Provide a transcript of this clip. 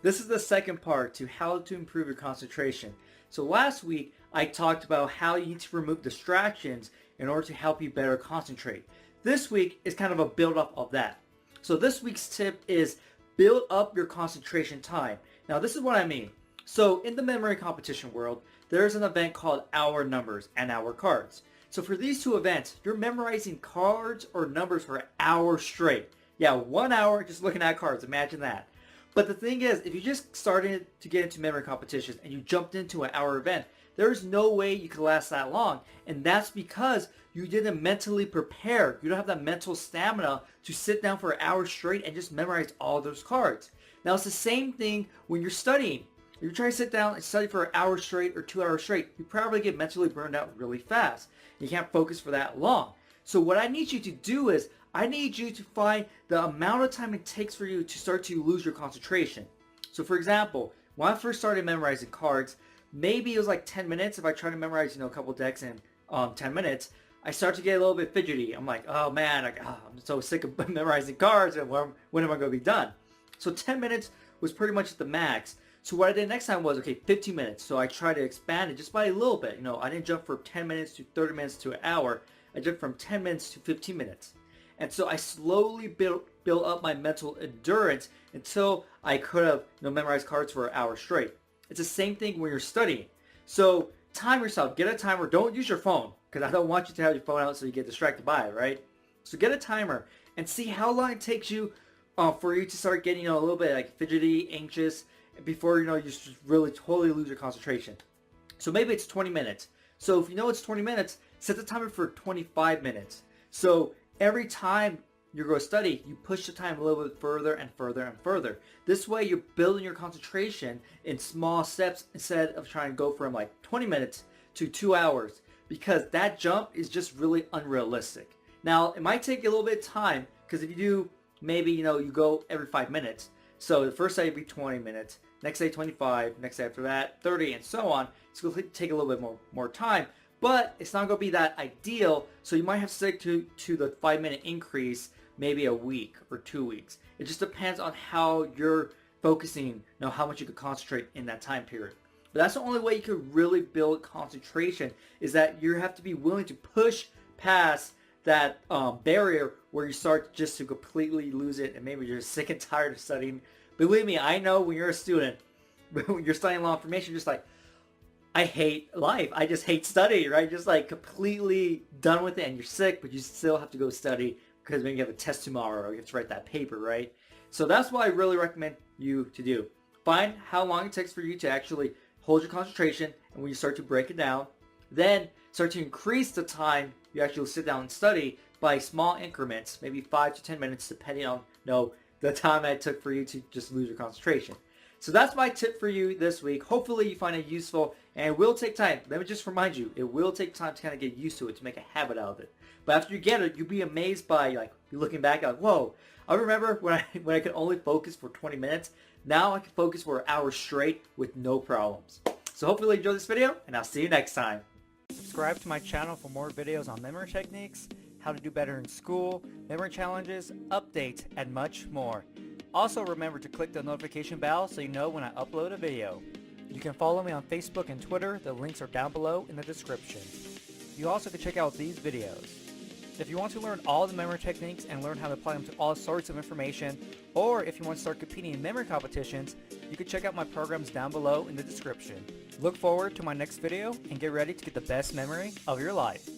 This is the second part to how to improve your concentration. So last week, I talked about how you need to remove distractions in order to help you better concentrate. This week is kind of a build up of that. So this week's tip is build up your concentration time. Now this is what I mean. So in the memory competition world, there's an event called hour numbers and hour cards. So for these two events, you're memorizing cards or numbers for an hour straight. Yeah, 1 hour just looking at cards. Imagine that. But the thing is, if you just started to get into memory competitions and you jumped into an hour event, there's no way you could last that long. And that's because you didn't mentally prepare. You don't have that mental stamina to sit down for an hour straight and just memorize all those cards. Now it's the same thing when you're studying. If you try to sit down and study for an hour straight or 2 hours straight, you probably get mentally burned out really fast. You can't focus for that long. So what I need you to do is, I need you to find the amount of time it takes for you to start to lose your concentration. So for example, when I first started memorizing cards, maybe it was like 10 minutes. If I try to memorize, a couple decks in 10 minutes, I start to get a little bit fidgety. I'm like, oh man, I'm so sick of memorizing cards, and when am I going to be done? So 10 minutes was pretty much the max. So what I did next time was, okay, 15 minutes. So I tried to expand it just by a little bit. I didn't jump from 10 minutes to 30 minutes to an hour. I jumped from 10 minutes to 15 minutes. And so I slowly built up my mental endurance until I could have memorized cards for an hour straight. It's the same thing when you're studying. So time yourself. Get a timer. Don't use your phone, because I don't want you to have your phone out so you get distracted by it, right? So get a timer and see how long it takes you for you to start getting a little bit like fidgety, anxious, before you just really totally lose your concentration. So maybe it's 20 minutes. So if you know it's 20 minutes, set the timer for 25 minutes. So every time you're going to study, you push the time a little bit further and further and further. This way you're building your concentration in small steps instead of trying to go from like 20 minutes to 2 hours, because that jump is just really unrealistic. Now, it might take a little bit of time, because if you do, maybe, you go every 5 minutes. So the first day would be 20 minutes, next day 25, next day after that 30, and so on. It's going to take a little bit more time. But it's not going to be that ideal, so you might have to stick to the 5-minute increase maybe a week or 2 weeks. It just depends on how you're focusing, how much you could concentrate in that time period. But that's the only way you could really build concentration, is that you have to be willing to push past that barrier where you start just to completely lose it, and maybe you're sick and tired of studying. Believe me, I know when you're a student, when you're studying law information, you're just like, I hate life. I just hate studying, right? Just like completely done with it, and you're sick, but you still have to go study because maybe you have a test tomorrow or you have to write that paper, right? So that's what I really recommend you to do. Find how long it takes for you to actually hold your concentration, and when you start to break it down, then start to increase the time you actually sit down and study by small increments, maybe 5 to 10 minutes, depending on the time that it took for you to just lose your concentration. So that's my tip for you this week. Hopefully you find it useful, and it will take time. Let me just remind you, it will take time to kind of get used to it, to make a habit out of it. But after you get it, you'll be amazed by, like, you looking back, like, whoa, I remember when I could only focus for 20 minutes. Now I can focus for an hour straight with no problems. So hopefully you enjoyed this video, and I'll see you next time. Subscribe to my channel for more videos on memory techniques, how to do better in school, memory challenges, updates, and much more. Also remember to click the notification bell so you know when I upload a video. You can follow me on Facebook and Twitter. The links are down below in the description. You also can check out these videos. If you want to learn all the memory techniques and learn how to apply them to all sorts of information, or if you want to start competing in memory competitions, you can check out my programs down below in the description. Look forward to my next video and get ready to get the best memory of your life.